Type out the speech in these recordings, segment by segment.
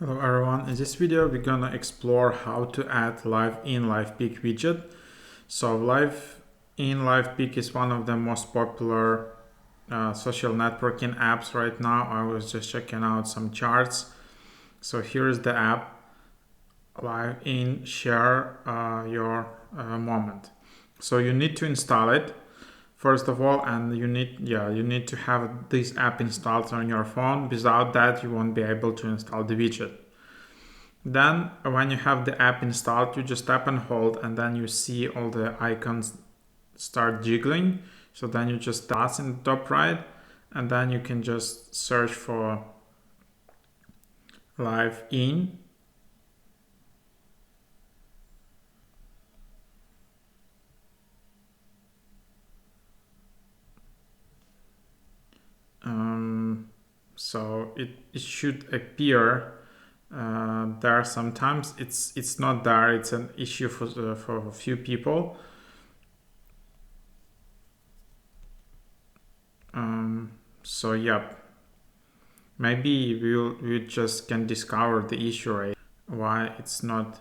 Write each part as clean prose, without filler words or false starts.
Hello everyone, in this video we're gonna explore how to add LiveIN LivePeak widget. So LiveIN LivePeak is one of the most popular social networking apps right now. I was just checking out some charts. So here is the app, LiveIN Share Your Moment. So you need to install it first of all, and you need to have this app installed on your phone. Without that you won't be able to install the widget. Then when you have the app installed, you just tap and hold, and then you see all the icons start jiggling. So then you just tap in the top right, and then you can just search for LiveIN. So it should appear there. Sometimes it's not there. It's an issue for a few people. So yeah, maybe we just can discover the issue, right? Why it's not.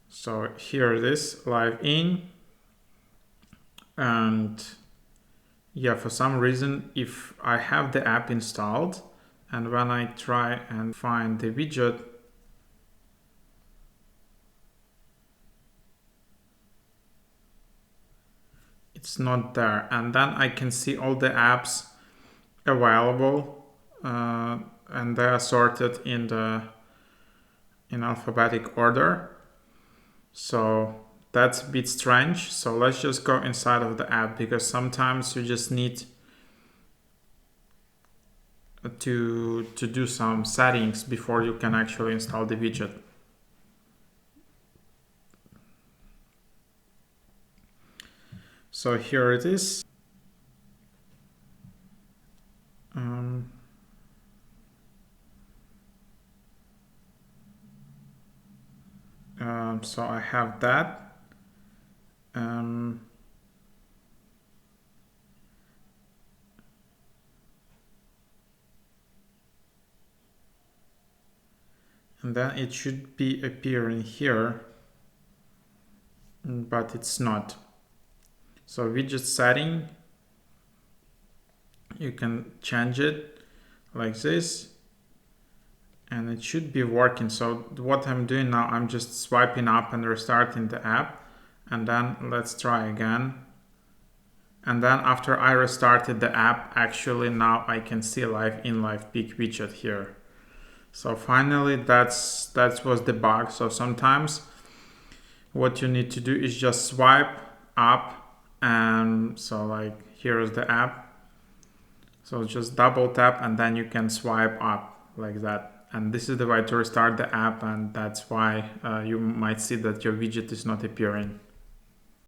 So here it is, LiveIN, and yeah, for some reason, if I have the app installed and when I try and find the widget, it's not there. And then I can see all the apps available and they are sorted in alphabetic order. So that's a bit strange. So let's just go inside of the app, because sometimes you just need to do some settings before you can actually install the widget. So here it is. So I have that. And then it should be appearing here, but it's not. So widget setting, you can change it like this, and it should be working. So what I'm doing now, I'm just swiping up and restarting the app, and then let's try again. And then after I restarted the app, actually now I can see LiveIN LivePeak widget here. So finally, that was the bug. So sometimes what you need to do is just swipe up, and so like here is the app. So just double tap and then you can swipe up like that. And this is the way to restart the app, and that's why you might see that your widget is not appearing.